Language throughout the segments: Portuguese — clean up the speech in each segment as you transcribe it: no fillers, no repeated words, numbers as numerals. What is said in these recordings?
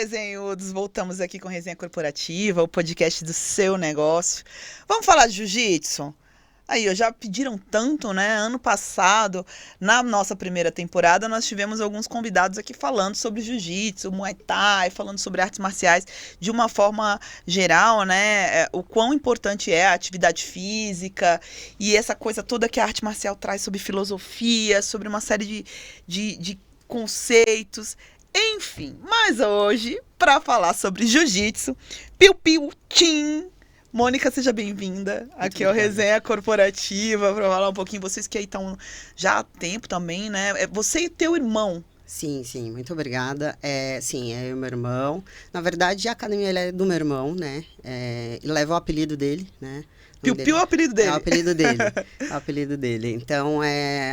resenhudos, voltamos aqui com Resenha Corporativa, o podcast do seu negócio. Vamos falar de jiu-jitsu? Aí, já pediram tanto, né? Ano passado, na nossa primeira temporada, nós tivemos alguns convidados aqui falando sobre jiu-jitsu, Muay Thai, falando sobre artes marciais de uma forma geral, né? O quão importante é a atividade física e essa coisa toda que a arte marcial traz sobre filosofia, sobre uma série de conceitos. Enfim, mas hoje, para falar sobre jiu-jitsu, piu-piu-tim. Mônica, seja bem-vinda aqui ao Resenha Corporativa, para falar um pouquinho, vocês que aí estão já há tempo também, né? Você e teu irmão. Sim, muito obrigada. Sim, é o meu irmão. Na verdade, a academia é do meu irmão, né? Ele leva o apelido dele, né? Piu-piu é o apelido dele. É o apelido dele. É o apelido dele. Então,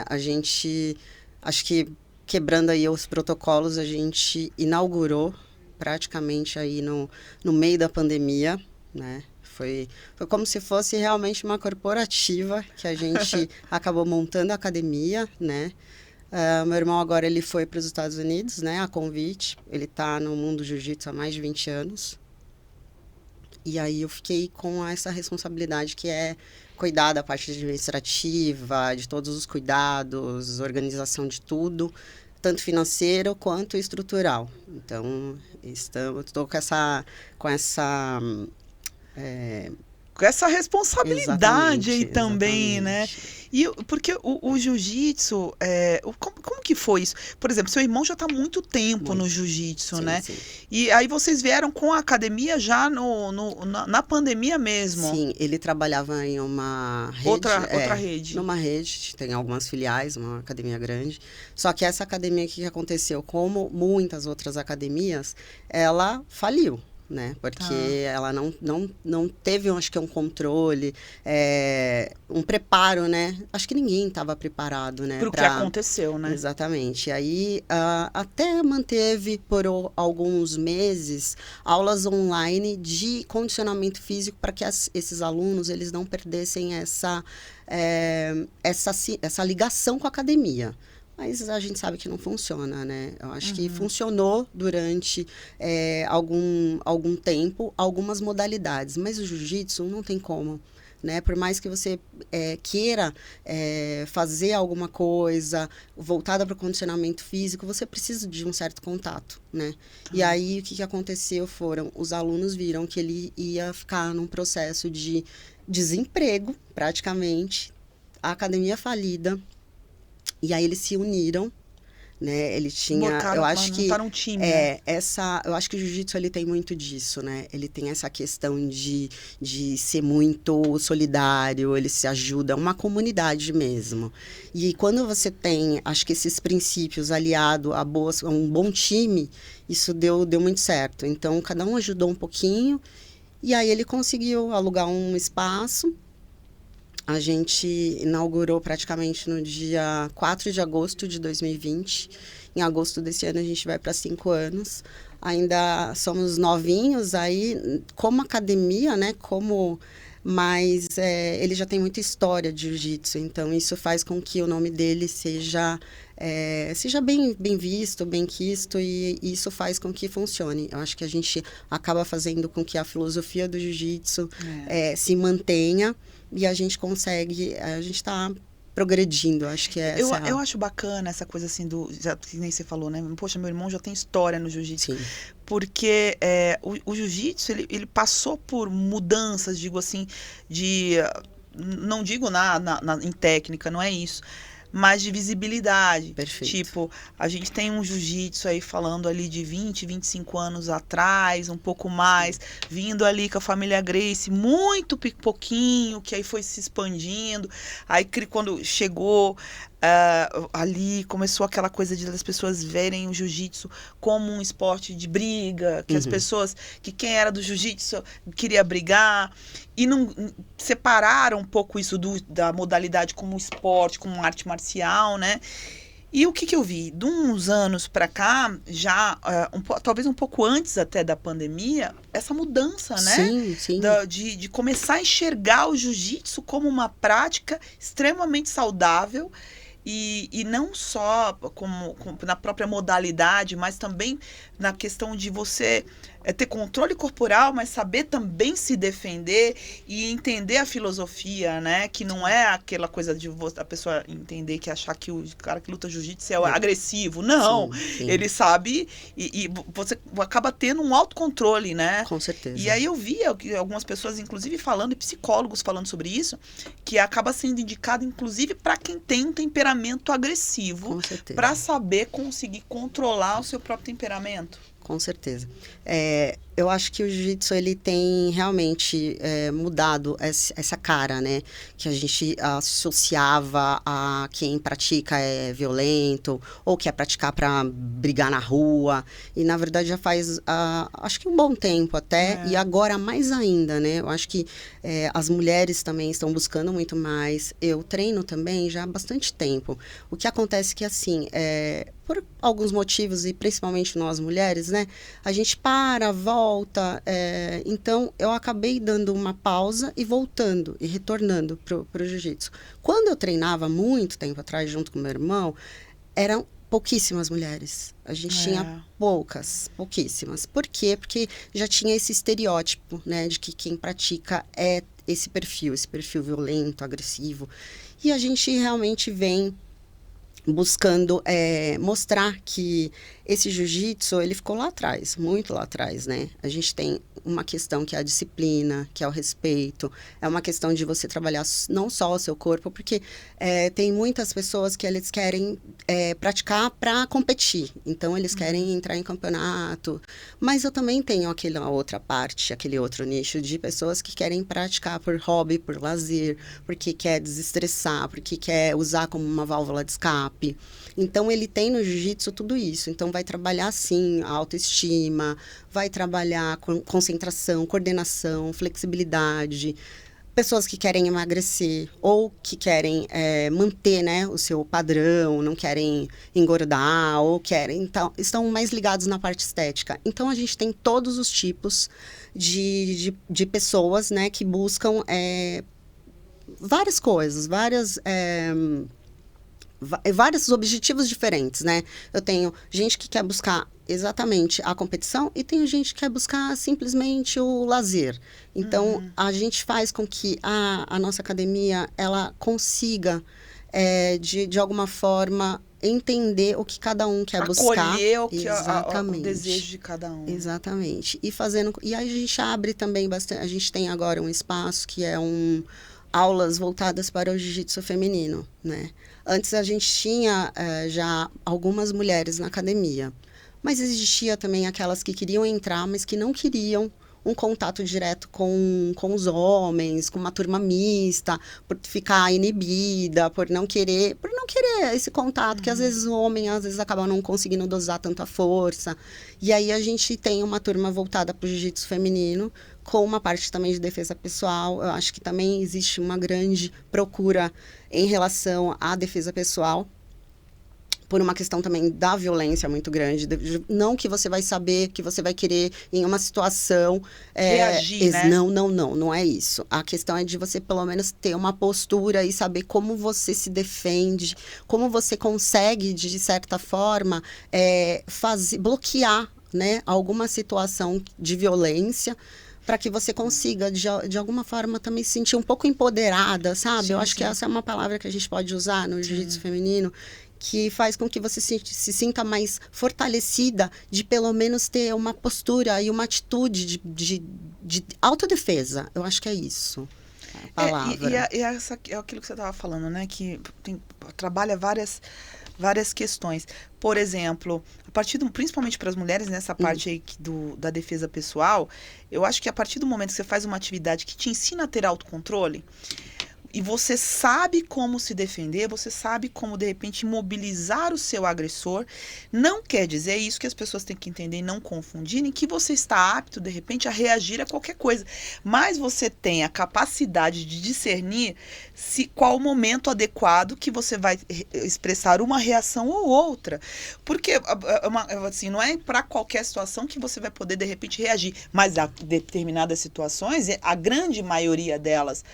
a gente, acho que quebrando aí os protocolos, a gente inaugurou praticamente aí no meio da pandemia, né? Foi como se fosse realmente uma corporativa que a gente acabou montando a academia, né? Meu irmão agora ele foi para os Estados Unidos, né? A convite. Ele está no mundo do jiu-jitsu há mais de 20 anos. E aí eu fiquei com essa responsabilidade que é cuidar da parte administrativa, de todos os cuidados, organização de tudo, tanto financeiro quanto estrutural. Então, estou com essa responsabilidade aí também, né? E porque o jiu-jitsu, como que foi isso? Por exemplo, seu irmão já está há muito tempo no jiu-jitsu, né? Sim. E aí vocês vieram com a academia já na pandemia mesmo? Sim, ele trabalhava em uma rede. Outra rede. Numa rede, tem algumas filiais, uma academia grande. Só que essa academia, o que aconteceu? Como muitas outras academias, ela faliu. Né? Porque ela não teve, acho que um controle, um preparo, né? Acho que ninguém estava preparado, né? Para o que aconteceu, né? Exatamente. Aí até manteve por alguns meses aulas online de condicionamento físico para que esses alunos eles não perdessem essa ligação com a academia. Mas a gente sabe que não funciona, né? Eu acho que funcionou durante algum tempo, algumas modalidades. Mas o jiu-jitsu não tem como, né? Por mais que você queira fazer alguma coisa voltada para o condicionamento físico, você precisa de um certo contato, né? E aí, o que aconteceu os alunos viram que ele ia ficar num processo de desemprego, praticamente, a academia falida. E aí eles se uniram, né? Ele tinha, eu acho que um time, né? eu acho que o jiu-jitsu ele tem muito disso, né? Ele tem essa questão de ser muito solidário, ele se ajuda, é uma comunidade mesmo. E quando você tem, acho que esses princípios aliado a um bom time, isso deu muito certo. Então cada um ajudou um pouquinho e aí ele conseguiu alugar um espaço. A gente inaugurou praticamente no dia 4 de agosto de 2020. Em agosto desse ano, a gente vai para 5 anos. Ainda somos novinhos, aí, como academia, né? Mas ele já tem muita história de jiu-jitsu, então isso faz com que o nome dele seja bem visto, bem quisto, e isso faz com que funcione. Eu acho que a gente acaba fazendo com que a filosofia do jiu-jitsu se mantenha, e a gente está progredindo, acho que eu acho bacana essa coisa assim que nem você falou, né? Poxa, meu irmão já tem história no jiu-jitsu. Sim. Porque o jiu-jitsu, ele passou por mudanças, digo assim, não digo em técnica, não é isso, mas de visibilidade. Perfeito. Tipo, a gente tem um jiu-jitsu aí falando ali de 20, 25 anos atrás, um pouco mais, vindo ali com a família Gracie, muito pouquinho, que aí foi se expandindo. Aí quando chegou ali, começou aquela coisa das pessoas verem o jiu-jitsu como um esporte de briga, que as pessoas, que quem era do jiu-jitsu queria brigar, e não separaram um pouco isso da modalidade como esporte, como arte marcial, né? E o que eu vi? De uns anos para cá, já talvez um pouco antes até da pandemia, essa mudança, né? Sim. De começar a enxergar o jiu-jitsu como uma prática extremamente saudável E não só na própria modalidade, mas também na questão de você ter controle corporal, mas saber também se defender e entender a filosofia, né? Que não é aquela coisa de a pessoa entender que achar que o cara que luta jiu-jitsu é agressivo. Não, Sim, sim. ele sabe e você acaba tendo um autocontrole, né? Com certeza. E aí eu via algumas pessoas, inclusive falando, e psicólogos falando sobre isso, que acaba sendo indicado, inclusive, para quem tem um temperamento agressivo, Com certeza. para saber conseguir controlar o seu próprio temperamento. Com certeza. Eu acho que o jiu-jitsu ele tem realmente mudado essa cara, né? Que a gente associava a quem pratica violento ou quer praticar para brigar na rua. E, na verdade, já faz, acho que um bom tempo até. E agora mais ainda, né? Eu acho que as mulheres também estão buscando muito mais. Eu treino também já há bastante tempo. O que acontece é que, assim, por alguns motivos, e principalmente nós mulheres, né? A gente volta. Então, eu acabei dando uma pausa e voltando e retornando pro jiu-jitsu. Quando eu treinava muito tempo atrás, junto com meu irmão, eram pouquíssimas mulheres. A gente tinha pouquíssimas. Por quê? Porque já tinha esse estereótipo, né? De que quem pratica é esse perfil violento, agressivo. E a gente realmente vem buscando mostrar que esse jiu-jitsu, ele ficou lá atrás, muito lá atrás, né? A gente tem uma questão que é a disciplina, que é o respeito, é uma questão de você trabalhar não só o seu corpo, porque tem muitas pessoas que eles querem praticar para competir, então eles querem entrar em campeonato, mas eu também tenho aquela outra parte, aquele outro nicho de pessoas que querem praticar por hobby, por lazer, porque quer desestressar, porque quer usar como uma válvula de escape. Então, ele tem no jiu-jitsu tudo isso. Então, vai trabalhar, sim, a autoestima, vai trabalhar concentração, coordenação, flexibilidade. Pessoas que querem emagrecer ou que querem manter, né, o seu padrão, não querem engordar ou querem... Então, estão mais ligados na parte estética. Então, a gente tem todos os tipos de pessoas, né, que buscam várias coisas, vários objetivos diferentes, né? Eu tenho gente que quer buscar exatamente a competição e tenho gente que quer buscar simplesmente o lazer. Então, a gente faz com que a nossa academia, ela consiga, de alguma forma, entender o que cada um quer buscar. Acolher o desejo de cada um. Exatamente. E aí a gente abre também bastante... A gente tem agora um espaço que é aulas voltadas para o jiu-jitsu feminino, né? Antes a gente tinha já algumas mulheres na academia, mas existia também aquelas que queriam entrar, mas que não queriam um contato direto com os homens, com uma turma mista, por ficar inibida, por não querer esse contato, que às vezes o homem acaba não conseguindo dosar tanta força. E aí a gente tem uma turma voltada para o jiu-jitsu feminino, com uma parte também de defesa pessoal. Eu acho que também existe uma grande procura em relação à defesa pessoal, por uma questão também da violência muito grande. Não que você vai saber, que você vai querer, em uma situação... reagir, né? Não é isso. A questão é de você, pelo menos, ter uma postura e saber como você se defende, como você consegue, de certa forma, bloquear, né, alguma situação de violência, para que você consiga, de alguma forma, também se sentir um pouco empoderada, sabe? Sim, Eu acho que essa é uma palavra que a gente pode usar no jiu-jitsu feminino, que faz com que você se sinta mais fortalecida de, pelo menos, ter uma postura e uma atitude de autodefesa. Eu acho que é isso, a palavra. É aquilo que você estava falando, né? Que trabalha várias questões. Por exemplo, principalmente para as mulheres, nessa parte aí da defesa pessoal, eu acho que a partir do momento que você faz uma atividade que te ensina a ter autocontrole, e você sabe como se defender, você sabe como, de repente, mobilizar o seu agressor, não quer dizer isso que as pessoas têm que entender e não confundirem, que você está apto, de repente, a reagir a qualquer coisa. Mas você tem a capacidade de discernir qual o momento adequado que você vai expressar uma reação ou outra. Porque, assim, não é para qualquer situação que você vai poder, de repente, reagir. Mas a determinadas situações, a grande maioria delas,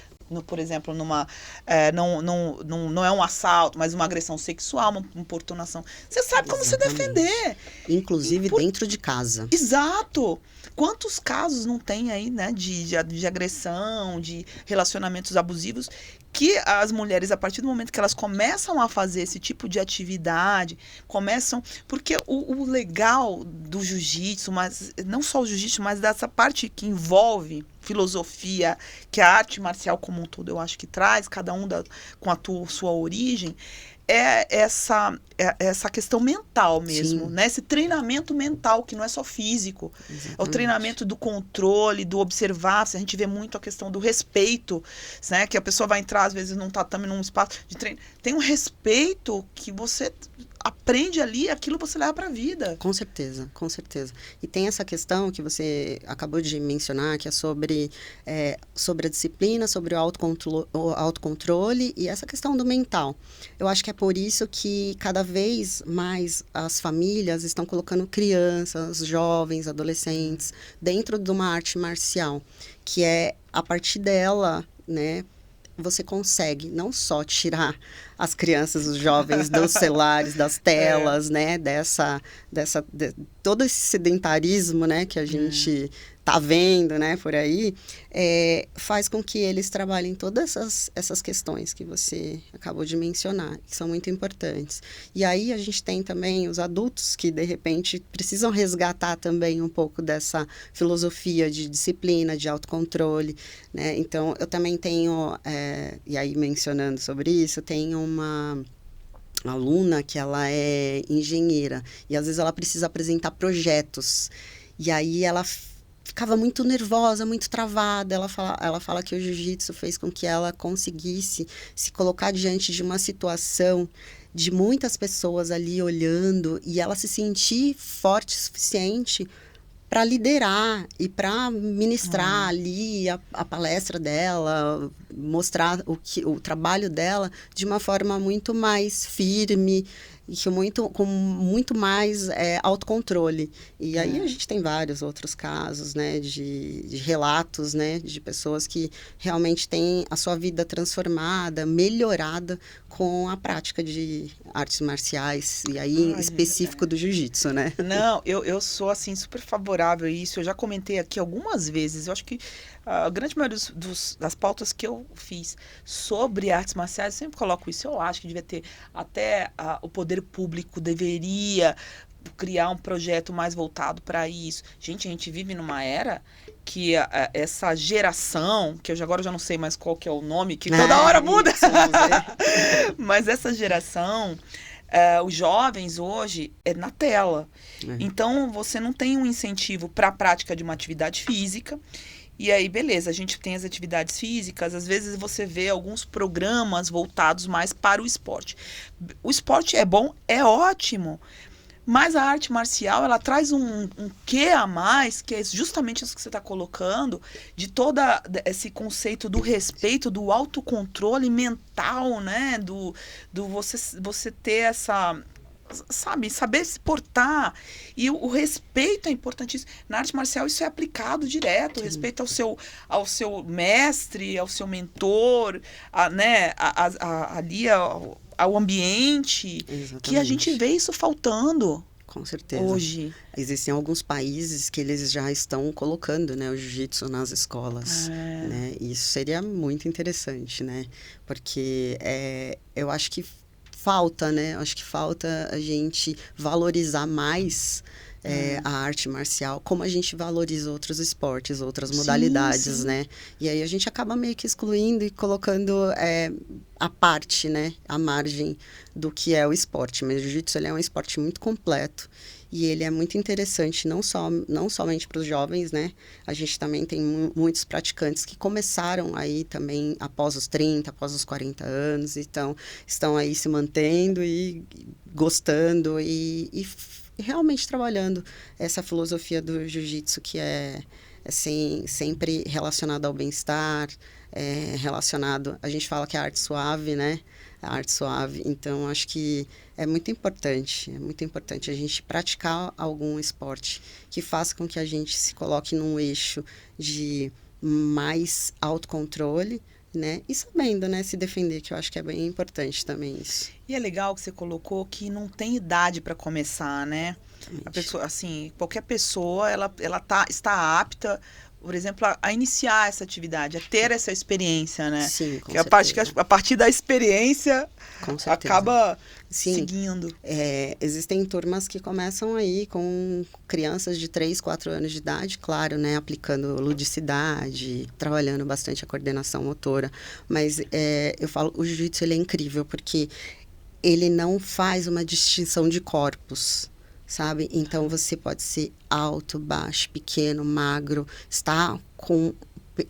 por exemplo, não é um assalto, mas uma agressão sexual, uma importunação. Você sabe como se Exatamente. defender. Inclusive dentro de casa. Exato. Quantos casos não tem aí, né, de agressão, de relacionamentos abusivos, que as mulheres, a partir do momento que elas começam a fazer esse tipo de atividade, começam... Porque o legal do jiu-jitsu, mas não só o jiu-jitsu, mas dessa parte que envolve filosofia, que a arte marcial como um todo, eu acho que traz, cada um com a sua origem, essa questão mental mesmo, Sim. né? Esse treinamento mental, que não é só físico. É o Exatamente. treinamento do controle, do observar. A gente vê muito a questão do respeito, né? Que a pessoa vai entrar, às vezes, num tatame, num espaço de treino. Tem um respeito que você aprende ali, aquilo você leva para a vida. Com certeza, com certeza. E tem essa questão que você acabou de mencionar, que é sobre a disciplina, sobre o autocontrole e essa questão do mental. Eu acho que é por isso que cada vez mais as famílias estão colocando crianças, jovens, adolescentes dentro de uma arte marcial, que é a partir dela, né? Você consegue não só tirar as crianças, os jovens dos celulares, das telas, né? Todo esse sedentarismo, né? Que a gente tá vendo, né? Por aí, faz com que eles trabalhem todas essas questões que você acabou de mencionar, que são muito importantes. E aí a gente tem também os adultos que, de repente, precisam resgatar também um pouco dessa filosofia de disciplina, de autocontrole, né? Então, eu também tenho, e aí mencionando sobre isso, tenho uma aluna que ela é engenheira e às vezes ela precisa apresentar projetos e aí ela ficava muito nervosa, muito travada. Ela fala que o jiu-jitsu fez com que ela conseguisse se colocar diante de uma situação de muitas pessoas ali olhando e ela se sentir forte o suficiente para liderar e para ministrar ali a palestra dela, mostrar o trabalho dela de uma forma muito mais firme e com muito mais autocontrole. E aí a gente tem vários outros casos, né, de relatos, né, de pessoas que realmente têm a sua vida transformada, melhorada com a prática de artes marciais, e aí em específico do jiu-jitsu, né? Não, eu sou, assim, super favorável a isso. Eu já comentei aqui algumas vezes. Eu acho que a grande maioria das pautas que eu fiz sobre artes marciais, eu sempre coloco isso. Eu acho que devia ter, até o poder público deveria criar um projeto mais voltado para isso. Gente, a gente vive numa era que essa geração, que agora eu já não sei mais qual que é o nome, que toda hora muda. Mas essa geração... os jovens hoje é na tela. Então, você não tem um incentivo para a prática de uma atividade física. E aí, beleza, a gente tem as atividades físicas. Às vezes você vê alguns programas voltados mais para o esporte. O esporte é bom, é ótimo. Mas a arte marcial, ela traz um quê a mais, que é justamente isso que você está colocando, de todo esse conceito do respeito, do autocontrole mental, né? Do você ter essa... Sabe, saber se portar. E o respeito é importantíssimo. Na arte marcial isso é aplicado direto. O respeito ao seu mestre, ao seu mentor, né? Ali ao ambiente. Exatamente. Que a gente vê isso faltando. Com certeza. Hoje. Existem alguns países que eles já estão colocando, né, o jiu-jitsu nas escolas, né? Isso seria muito interessante, né? Porque eu acho que falta, né? Eu acho que falta a gente valorizar mais a arte marcial, como a gente valoriza outros esportes, outras modalidades, sim. né? E aí a gente acaba meio que excluindo e colocando a parte, né? A margem do que é o esporte. Mas o jiu-jitsu ele é um esporte muito completo e ele é muito interessante, não somente para os jovens, né? A gente também tem muitos praticantes que começaram aí também após os 30, após os 40 anos, então estão aí se mantendo e gostando e realmente trabalhando essa filosofia do jiu-jitsu que é assim, sempre relacionada ao bem-estar, relacionado... A gente fala que é a arte suave, né? A arte suave. Então, acho que é muito importante a gente praticar algum esporte que faça com que a gente se coloque num eixo de mais autocontrole, né? E sabendo, né, se defender, que eu acho que é bem importante também isso. E é legal que você colocou que não tem idade para começar, né? Exatamente. A pessoa, assim, qualquer pessoa, está apta, por exemplo, a iniciar essa atividade, a ter essa experiência, né? Sim, com Que a partir da experiência Com certeza. acaba Sim. seguindo. Existem turmas que começam aí com crianças de 3, 4 anos de idade, claro, né, aplicando ludicidade, trabalhando bastante a coordenação motora, mas eu falo, o jiu-jitsu ele é incrível, porque ele não faz uma distinção de corpos, sabe? Então, você pode ser alto, baixo, pequeno, magro, está com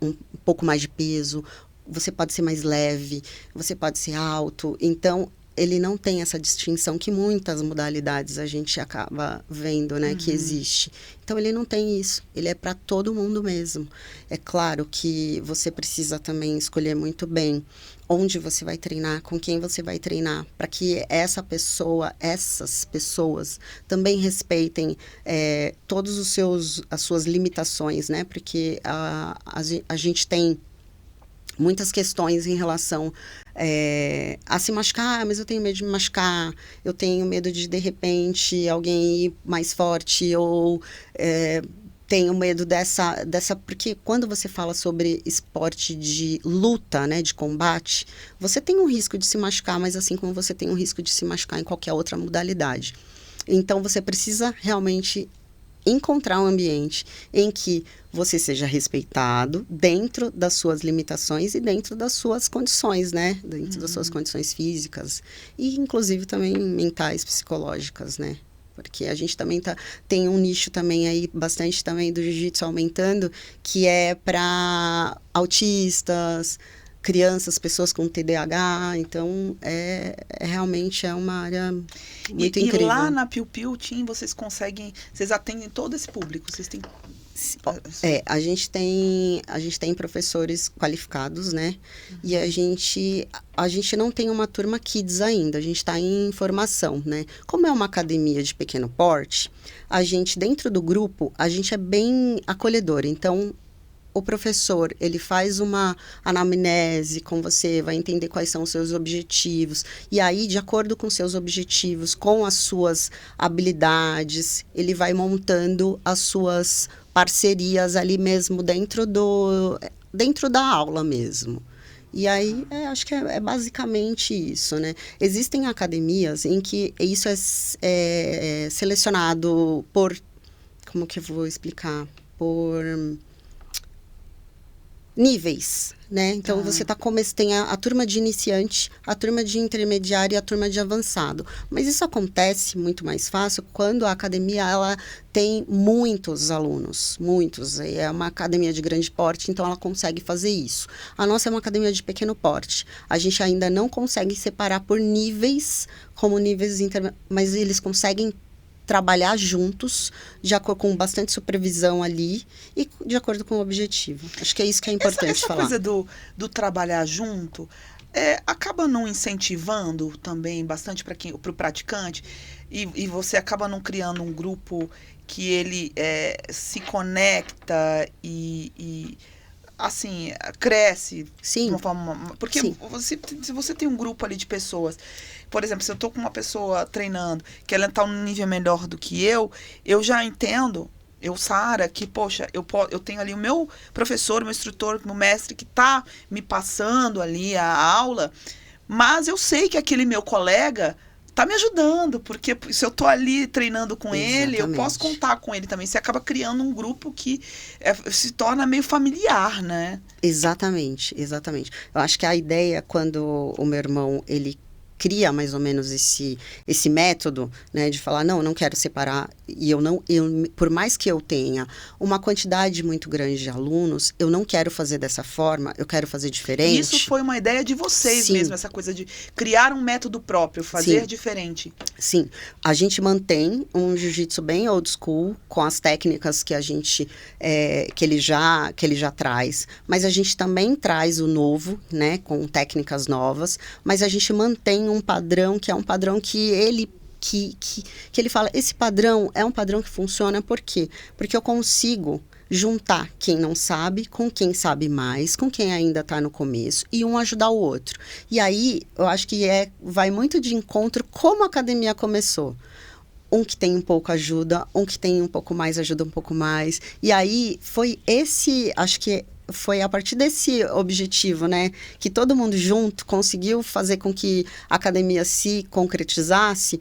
um pouco mais de peso, você pode ser mais leve, você pode ser alto. Então, ele não tem essa distinção que muitas modalidades a gente acaba vendo, né, que existe. Então, ele não tem isso. Ele é para todo mundo mesmo. É claro que você precisa também escolher muito bem onde você vai treinar, com quem você vai treinar, para que essas pessoas também respeitem todos as suas limitações, né? Porque a gente tem muitas questões em relação a se machucar, mas eu tenho medo de me machucar, eu tenho medo de repente, alguém ir mais forte, ou tenho medo dessa... Porque quando você fala sobre esporte de luta, né, de combate, você tem um risco de se machucar, mas assim como você tem um risco de se machucar em qualquer outra modalidade. Então, você precisa realmente encontrar um ambiente em que você seja respeitado dentro das suas limitações e dentro das suas condições, né? Dentro das suas condições físicas e, inclusive, também mentais, psicológicas, né? Porque a gente também tem um nicho também aí, bastante também do jiu-jitsu aumentando, que é para autistas, crianças, pessoas com TDAH. Então, realmente é uma área muito incrível. E lá na Piu Piu Team, vocês atendem todo esse público? Vocês têm... A gente tem professores qualificados, né? E a gente não tem uma turma kids ainda, a gente está em formação, né? Como é uma academia de pequeno porte, a gente, dentro do grupo, a gente é bem acolhedor. Então, o professor, ele faz uma anamnese com você, vai entender quais são os seus objetivos. E aí, de acordo com seus objetivos, com as suas habilidades, ele vai montando as suas parcerias ali mesmo dentro da aula mesmo. E aí, acho que é basicamente isso, né? Existem academias em que isso é selecionado por... Como que eu vou explicar? Por níveis, né? Então, você tem a turma de iniciante, a turma de intermediário e a turma de avançado. Mas isso acontece muito mais fácil quando a academia, ela tem muitos alunos, muitos. É uma academia de grande porte, então ela consegue fazer isso. A nossa é uma academia de pequeno porte. A gente ainda não consegue separar por níveis, como níveis mas eles conseguem trabalhar juntos, com bastante supervisão ali e de acordo com o objetivo. Acho que é isso que é importante falar. Essa coisa do trabalhar junto acaba não incentivando também bastante para o praticante e você acaba não criando um grupo que ele se conecta e assim, cresce. Sim. De uma forma... Porque sim. Se você tem um grupo ali de pessoas, por exemplo, se eu estou com uma pessoa treinando, que ela está num nível melhor do que eu já entendo, Sara, que, poxa, eu tenho ali o meu professor, meu instrutor, meu mestre, que está me passando ali a aula, mas eu sei que aquele meu colega tá me ajudando, porque se eu tô ali treinando com ele, eu posso contar com ele também. Você acaba criando um grupo que se torna meio familiar, né? Exatamente. Eu acho que a ideia, quando o meu irmão, ele cria mais ou menos esse método, né, de falar, não quero separar, e por mais que eu tenha uma quantidade muito grande de alunos, eu não quero fazer dessa forma, eu quero fazer diferente. Isso foi uma ideia de vocês Sim. mesmo, essa coisa de criar um método próprio, fazer Sim. diferente. Sim, a gente mantém um jiu-jitsu bem old school, com as técnicas que a gente, que ele já traz, mas a gente também traz o novo, né, com técnicas novas, mas a gente mantém um padrão que é um padrão que ele fala, esse padrão é um padrão que funciona, por quê? Porque eu consigo juntar quem não sabe com quem sabe mais, com quem ainda está no começo, e um ajudar o outro. E aí, eu acho que vai muito de encontro como a academia começou. Um que tem um pouco ajuda, um que tem um pouco mais ajuda um pouco mais. E aí, acho que foi a partir desse objetivo, né, que todo mundo junto conseguiu fazer com que a academia se concretizasse.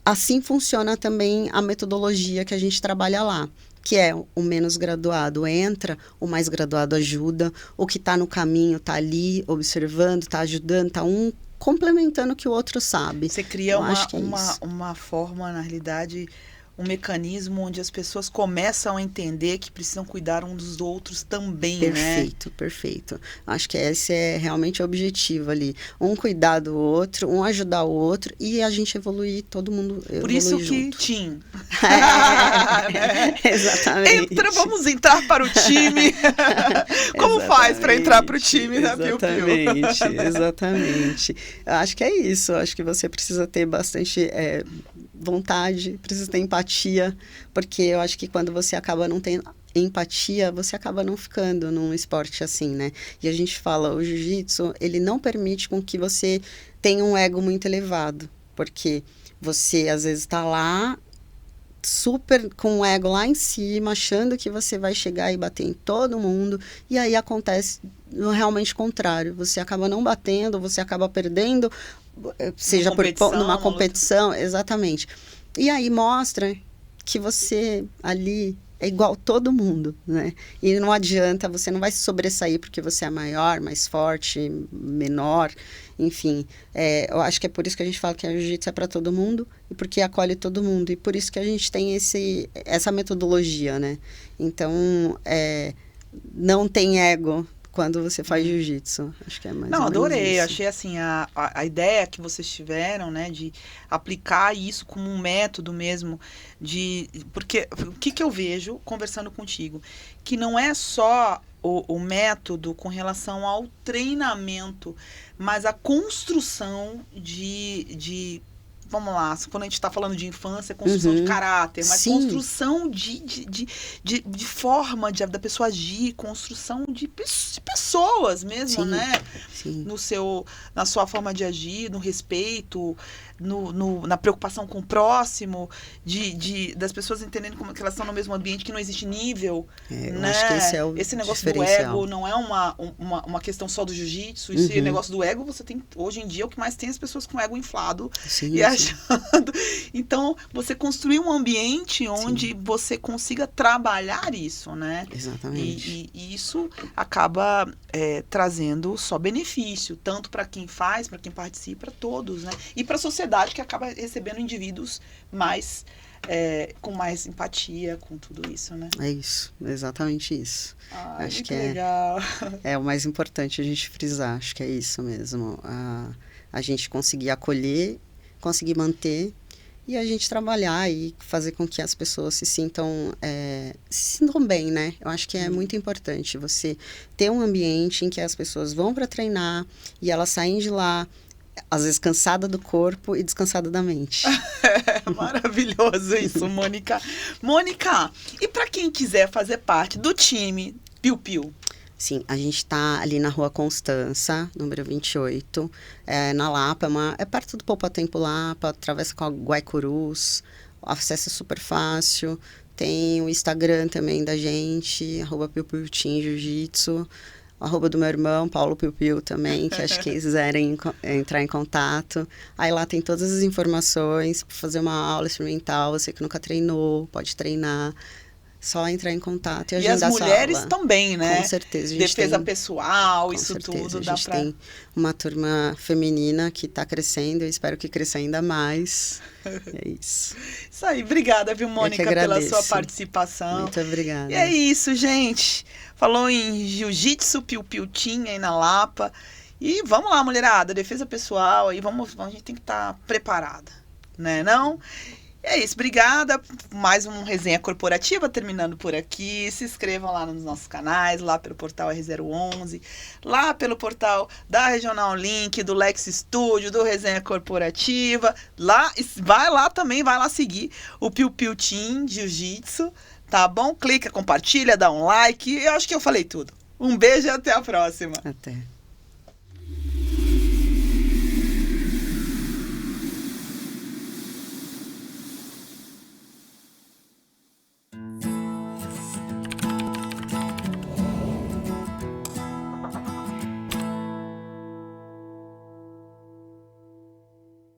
Assim funciona também a metodologia que a gente trabalha lá, que é o menos graduado entra, o mais graduado ajuda, o que está no caminho está ali observando, está ajudando, está um complementando o que o outro sabe. Você cria uma forma, na realidade, um mecanismo onde as pessoas começam a entender que precisam cuidar uns dos outros também, perfeito, né? Perfeito. Acho que esse é realmente o objetivo ali. Um cuidar do outro, um ajudar o outro e a gente evoluir, todo mundo evoluir Por isso junto. Que Team. Exatamente. Vamos entrar para o time. Como faz para entrar para o time da Piu Piu? Exatamente. Acho que é isso. Acho que você precisa ter bastante vontade, precisa ter empatia, porque eu acho que quando você acaba não tendo empatia, você acaba não ficando num esporte assim, né? E a gente fala, o jiu-jitsu, ele não permite com que você tenha um ego muito elevado, porque você às vezes está lá super com o ego lá em cima, achando que você vai chegar e bater em todo mundo, e aí acontece realmente o contrário, você acaba não batendo, você acaba perdendo, seja numa competição, exatamente. E aí mostra que você ali é igual todo mundo, né? E não adianta, você não vai se sobressair porque você é maior, mais forte, menor, enfim. Eu acho que é por isso que a gente fala que a jiu-jitsu é para todo mundo e porque acolhe todo mundo. E por isso que a gente tem essa metodologia, né? Então, não tem ego quando você faz jiu-jitsu. Acho que é mais ou menos adorei. isso. Achei assim, a ideia que vocês tiveram, né, de aplicar isso como um método mesmo, porque o que eu vejo conversando contigo? Que não é só o método com relação ao treinamento, mas a construção vamos lá, quando a gente está falando de infância, construção de caráter, mas Sim. construção de forma da pessoa agir, construção de pessoas mesmo, Sim. né? Sim. Na sua forma de agir, no respeito, na preocupação com o próximo, das pessoas entenderem como que elas estão no mesmo ambiente, que não existe nível. Eu né? acho que esse é o Esse negócio do ego não é uma questão só do jiu-jitsu. Esse negócio do ego, você tem, hoje em dia, o que mais tem as pessoas com ego inflado. Sim, e achando. Então, você construir um ambiente onde você consiga trabalhar isso, né? Exatamente. E isso acaba trazendo só benefício, tanto para quem faz, para quem participa, para todos, né? E para a sociedade, que acaba recebendo indivíduos com mais empatia, com tudo isso, né? É isso, exatamente isso. Ai, acho que legal. É o mais importante a gente frisar, acho que é isso mesmo. A gente conseguir acolher, conseguir manter e a gente trabalhar e fazer com que as pessoas se sintam bem, né? Eu acho que é muito importante você ter um ambiente em que as pessoas vão para treinar e elas saem de lá às vezes cansada do corpo e descansada da mente. Maravilhoso isso, Mônica. Mônica, e para quem quiser fazer parte do time Piu Piu? Sim, a gente está ali na Rua Constança, número 28, na Lapa, é perto do Poupatempo Lapa, atravessa com a Guaicurus, o acesso é super fácil, tem o Instagram também da gente, @piupiuteam jiu-jitsu, @ do meu irmão, Paulo Piu Piu também, que acho que quiserem entrar em contato. Aí lá tem todas as informações para fazer uma aula experimental, você que nunca treinou, pode treinar. Só entrar em contato e agendar essa aula. E as mulheres também, né? Com certeza. Defesa pessoal, isso certeza, tudo. A gente tem uma turma feminina que está crescendo, eu espero que cresça ainda mais. É isso. Isso aí, obrigada, viu, Mônica, pela sua participação. Muito obrigada. E é isso, gente. Falou em jiu-jitsu, piu-piu-team aí na Lapa. E vamos lá, mulherada, defesa pessoal, aí a gente tem que estar preparada, né, não? É isso, obrigada. Mais uma resenha corporativa terminando por aqui. Se inscrevam lá nos nossos canais, lá pelo portal R011, lá pelo portal da Regional Link, do Lex Studio, do Resenha Corporativa. Vai lá seguir o Piu Piu Team Jiu-Jitsu, tá bom? Clica, compartilha, dá um like. Eu acho que eu falei tudo. Um beijo e até a próxima. Até.